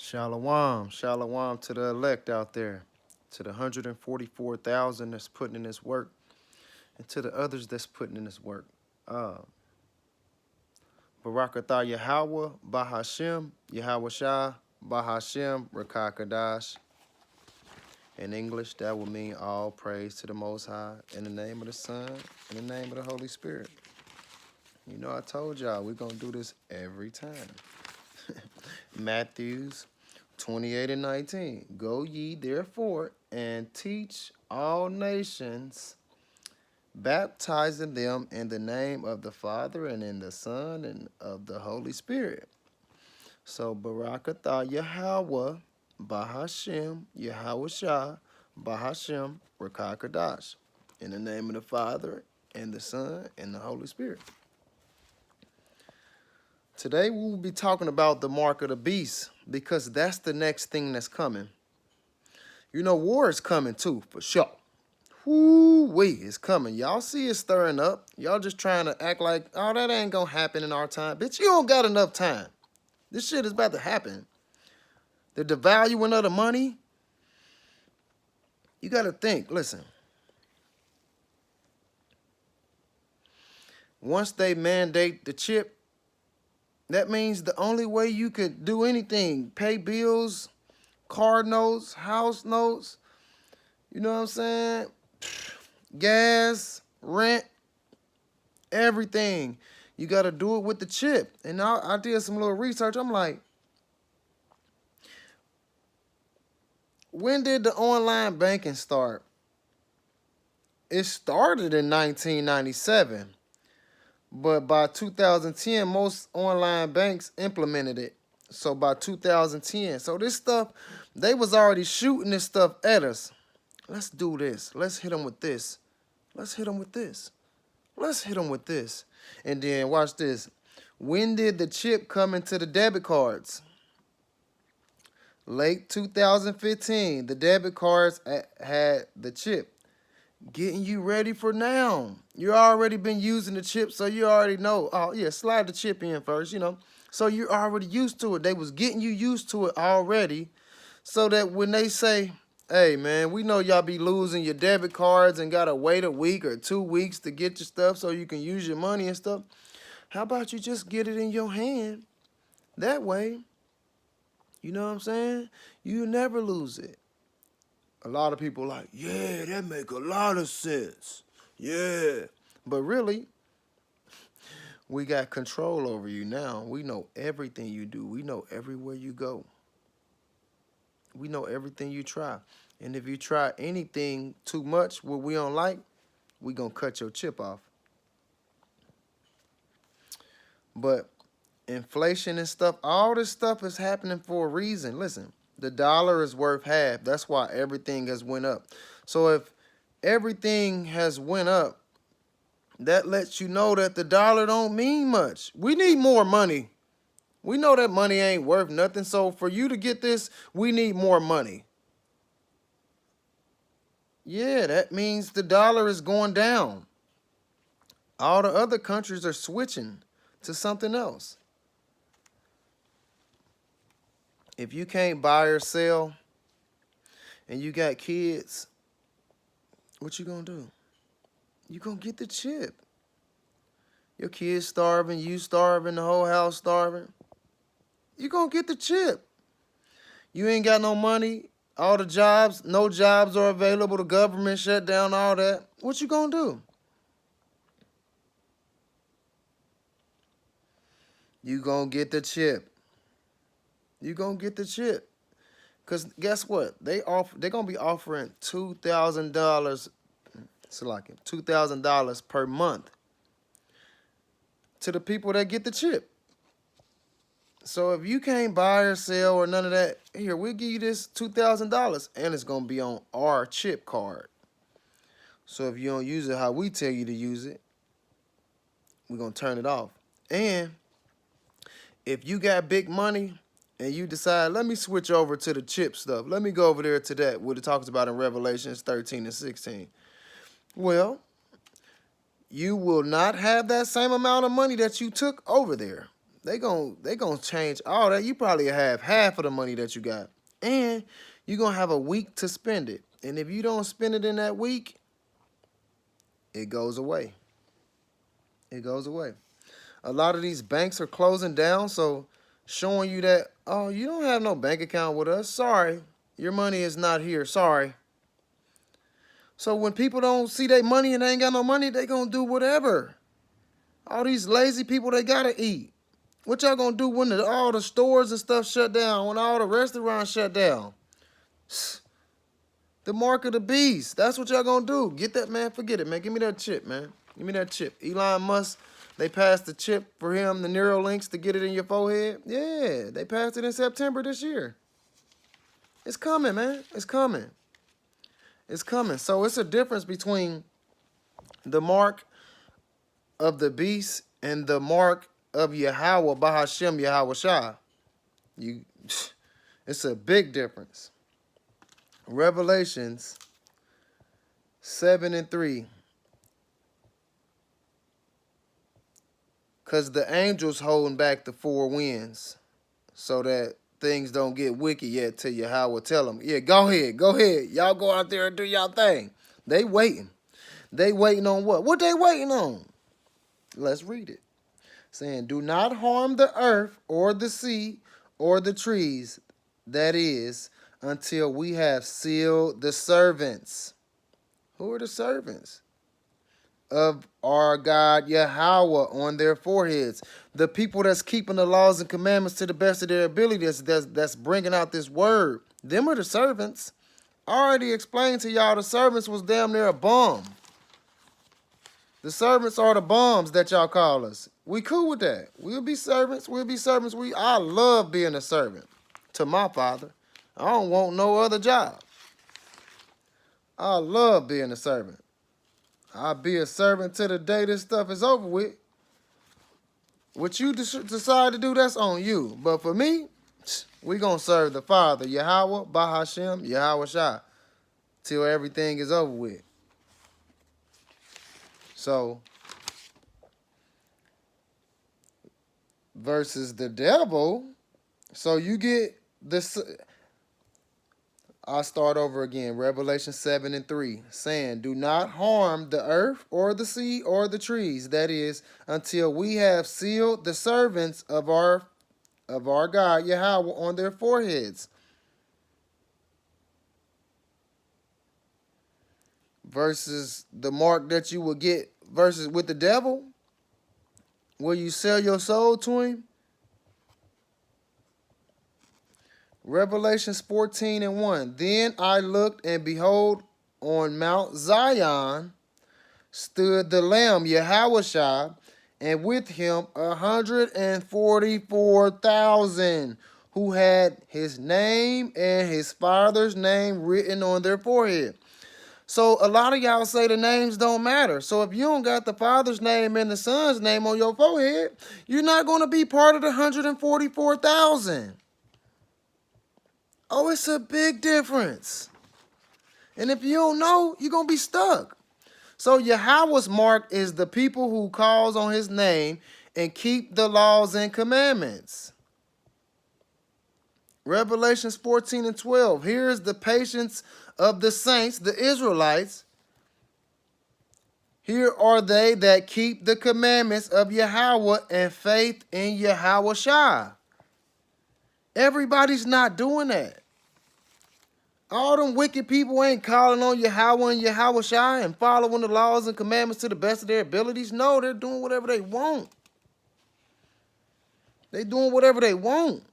Shalom, shalom to the elect out there, to the 144,000 that's putting in this work, and to the others that's putting in this work. Uh, Barakatah Yahweh, Bahashem, Yahweh Shah, Bahashem, Rakakadash. In English, that would mean all praise to the Most High, in the name of the Son, in the name of the Holy Spirit. You know, I told y'all we're going to do this every time. Matthews 28 and 19. Go ye therefore and teach all nations, baptizing them in the name of the Father and in the Son and of the Holy Spirit. So Barakatah Yahweh, Bahashem, Yahweh Shah, Bahashem, Rakakadash. In the name of the Father and the Son and the Holy Spirit. Today we will be talking about the mark of the beast because that's the next thing that's coming. You know, war is coming too, for sure. Whoo-wee, it's coming. Y'all see it stirring up. Y'all just trying to act like, oh, that ain't gonna happen in our time. Bitch, you don't got enough time. This shit is about to happen. The devaluing of the money. You gotta think, listen. Once they mandate the chip, that means the only way you could do anything, pay bills, car notes, house notes, you know what I'm saying? Gas, rent, everything. You got to do it with the chip. And I did some little research. I'm like, when did the online banking start? It started in 1997. But by 2010, most online banks implemented it. So by 2010. So this stuff, they was already shooting this stuff at us. Let's do this. Let's hit them with this. Let's hit them with this. Let's hit them with this. And then watch this. When did the chip come into the debit cards? Late 2015. The debit cards had the chip. Getting you ready for now. You already been using the chip, so you already know. Oh, yeah, slide the chip in first, you know. So you're already used to it. They was getting you used to it already so that when they say, hey, man, we know y'all be losing your debit cards and got to wait a week or 2 weeks to get your stuff so you can use your money and stuff. How about you just get it in your hand? That way, you know what I'm saying? You never lose it. A lot of people like, yeah, that make a lot of sense. Yeah. But really, we got control over you now. We know everything you do. We know everywhere you go. We know everything you try. And if you try anything too much what we don't like, we going to cut your chip off. But inflation and stuff, all this stuff is happening for a reason. Listen, the dollar is worth half. That's why everything has went up. So if everything has went up, that lets you know that the dollar don't mean much. We need more money. We know that money ain't worth nothing. So for you to get this, we need more money. Yeah, that means the dollar is going down. All the other countries are switching to something else. If you can't buy or sell and you got kids, what you gonna do? You gonna get the chip. Your kids starving, you starving, the whole house starving. You gonna get the chip. You ain't got no money, all the jobs, no jobs are available, the government shut down, all that. What you gonna do? You gonna get the chip. You gonna get the chip. Cause guess what? They're gonna be offering $2,000, $2,000 per month to the people that get the chip. So if you can't buy or sell or none of that, here, we'll give you this $2,000 and it's gonna be on our chip card. So if you don't use it how we tell you to use it, we're gonna turn it off. And if you got big money and you decide, let me switch over to the chip stuff. Let me go over there to that, what it talks about in Revelations 13 and 16. Well, you will not have that same amount of money that you took over there. they gonna change all that. You probably have half of the money that you got. And you're gonna have a week to spend it. And if you don't spend it in that week, it goes away. It goes away. A lot of these banks are closing down, so showing you that, oh, you don't have no bank account with us. Sorry. Your money is not here. Sorry. So when people don't see their money and they ain't got no money, they gonna do whatever. All these lazy people, they gotta eat. What y'all gonna do when all the stores and stuff shut down, when all the restaurants shut down? The mark of the beast. That's what y'all gonna do. Get that, man. Forget it, man. Give me that chip, man. Give me that chip. Elon Musk, they passed the chip for him, the Neuralinks, to get it in your forehead. Yeah, they passed it in September this year. It's coming, man. It's coming. It's coming. So it's a difference between the mark of the beast and the mark of Yahweh, Bahashem, Yahweh Shah. It's a big difference. Revelations 7:3. Because the angels holding back the four winds so that things don't get wicked yet till Yahweh tell them, yeah, go ahead, go ahead. Y'all go out there and do y'all thing. They waiting. They waiting on what? What they waiting on? Let's read it. Saying, do not harm the earth or the sea or the trees, that is, until we have sealed the servants. Who are the servants? Of our God Yahweh on their foreheads. The people that's keeping the laws and commandments to the best of their ability, that's bringing out this word. Them are the servants. I already explained to y'all the servants was damn near a bum. The servants are the bums that y'all call us. We cool with that. We'll be servants. We'll be servants. I love being a servant to my Father. I don't want no other job. I love being a servant. I'll be a servant till the day this stuff is over with. What you decide to do, that's on you. But for me, we going to serve the Father, Yahweh, Bahashem, Yahweh Shah, till everything is over with. So, versus the devil, so you get this. I'll start over again. Revelation 7:3, saying, do not harm the earth or the sea or the trees. That is, until we have sealed the servants of our God, Yahweh, on their foreheads. Versus the mark that you will get versus with the devil, will you sell your soul to him? Revelations 14:1. Then I looked, and behold, on Mount Zion stood the Lamb, Yahushua, and with him 144,000 who had his name and his father's name written on their forehead. So a lot of y'all say the names don't matter. So if you don't got the Father's name and the Son's name on your forehead, you're not going to be part of the 144,000. Oh, it's a big difference. And if you don't know, you're going to be stuck. So Yahweh's mark is the people who calls on his name and keep the laws and commandments. Revelations 14:12. Here is the patience of the saints, the Israelites. Here are they that keep the commandments of Yahweh and faith in Yahweh Shah. Everybody's not doing that. All them wicked people ain't calling on Yahweh and Yahweh Shai and following the laws and commandments to the best of their abilities. No, they're doing whatever they want. They doing whatever they want.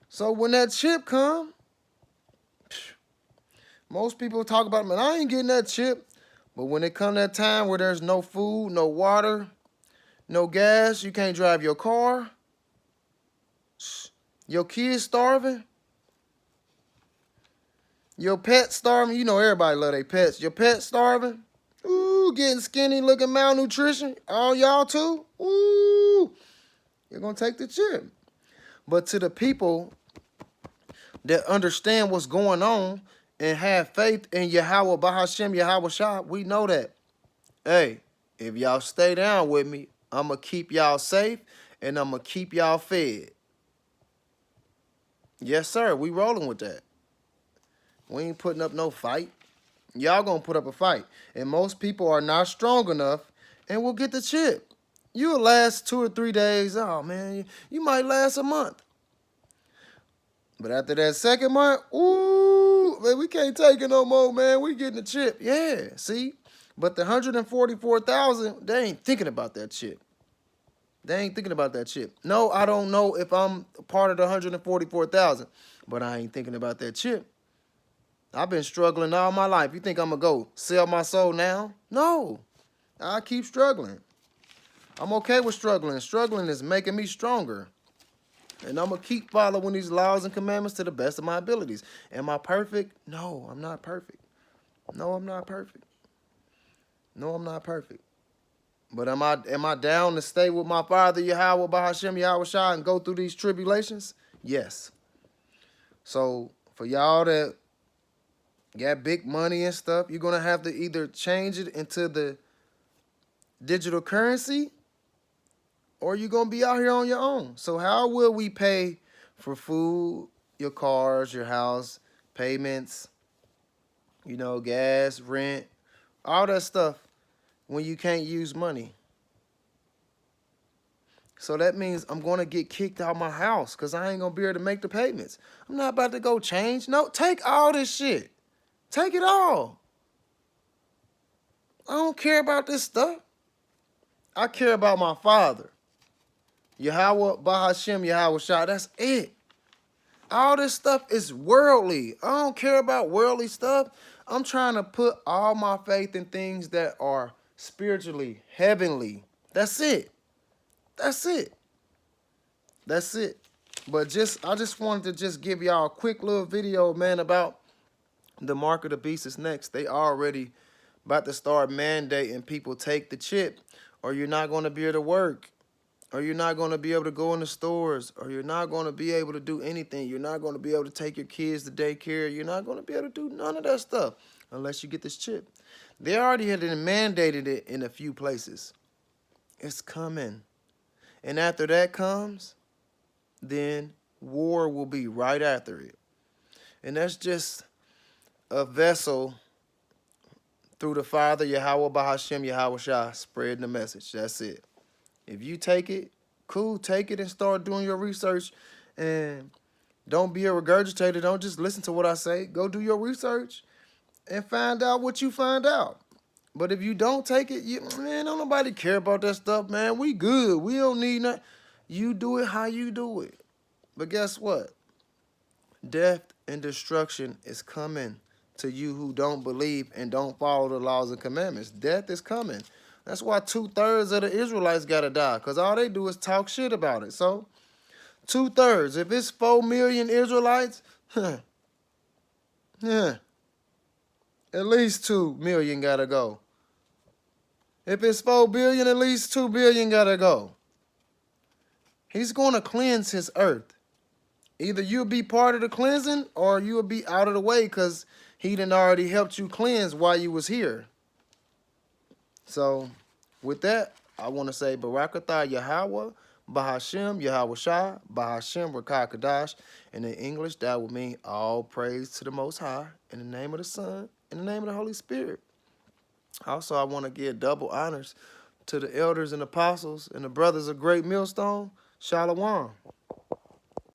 So when that chip come, most people talk about, man, I ain't getting that chip. But when it come that time where there's no food, no water, no gas, you can't drive your car, your kids starving, your pet starving. You know everybody love their pets. Your pet starving. Ooh, getting skinny, looking malnutrition. All y'all too. Ooh, you're going to take the chip. But to the people that understand what's going on and have faith in Yahweh, Bahashem, Yahweh Shah, we know that. Hey, if y'all stay down with me, I'm going to keep y'all safe and I'm going to keep y'all fed. Yes, sir. We rolling with that. We ain't putting up no fight. Y'all going to put up a fight. And most people are not strong enough and will get the chip. You'll last 2 or 3 days. Oh, man, you might last a month. But after that second month, ooh, man, we can't take it no more, man. We getting the chip. Yeah, see? But the 144,000, they ain't thinking about that chip. They ain't thinking about that chip. No, I don't know if I'm part of the 144,000, but I ain't thinking about that chip. I've been struggling all my life. You think I'm going to go sell my soul now? No. I keep struggling. I'm okay with struggling. Struggling is making me stronger. And I'm going to keep following these laws and commandments to the best of my abilities. Am I perfect? No, I'm not perfect. No, I'm not perfect. No, I'm not perfect. But am I down to stay with my Father, Yahweh, Bahashem, Yahweh Shai, and go through these tribulations? Yes. So for y'all that got big money and stuff, you're going to have to either change it into the digital currency or you're going to be out here on your own. So how will we pay for food, your cars, your house, payments, you know, gas, rent, all that stuff when you can't use money? So that means I'm going to get kicked out of my house because I ain't going to be able to make the payments. I'm not about to go change. No, take all this shit. Take it all. I don't care about this stuff. I care about my Father. Yahweh, Bahashem, Yahweh Shah. That's it. All this stuff is worldly. I don't care about worldly stuff. I'm trying to put all my faith in things that are spiritually, heavenly. That's it. That's it. That's it. But I just wanted to just give y'all a quick little video, man, about the mark of the beast is next. They already about to start mandating people take the chip or you're not going to be able to work. Or you're not going to be able to go in the stores. Or you're not going to be able to do anything. You're not going to be able to take your kids to daycare. You're not going to be able to do none of that stuff unless you get this chip. They already had mandated it in a few places. It's coming. And after that comes, then war will be right after it. And that's just a vessel through the Father, Yahweh, Bahashem, Yahweh Shah, spreading the message. That's it. If you take it, cool, take it and start doing your research. And don't be a regurgitator. Don't just listen to what I say. Go do your research and find out what you find out. But if you don't take it, man, don't nobody care about that stuff, man. We good. We don't need nothing. You do it how you do it. But guess what? Death and destruction is coming to you who don't believe and don't follow the laws and commandments. Death is coming. That's why 2/3 of the Israelites got to die, because all they do is talk shit about it. So 2/3, if it's 4 million Israelites, at least 2 million got to go. If it's 4 billion, at least 2 billion got to go. He's going to cleanse his earth. Either you'll be part of the cleansing or you'll be out of the way because he done already helped you cleanse while you was here. So, with that, I want to say Barakatah Yahweh, Bahashem, Yahweh Shah, Bahashem, Rakah Kadash. And in English, that would mean all praise to the Most High, in the name of the Son, in the name of the Holy Spirit. Also, I want to give double honors to the elders and apostles and the brothers of Great Millstone. Shalom.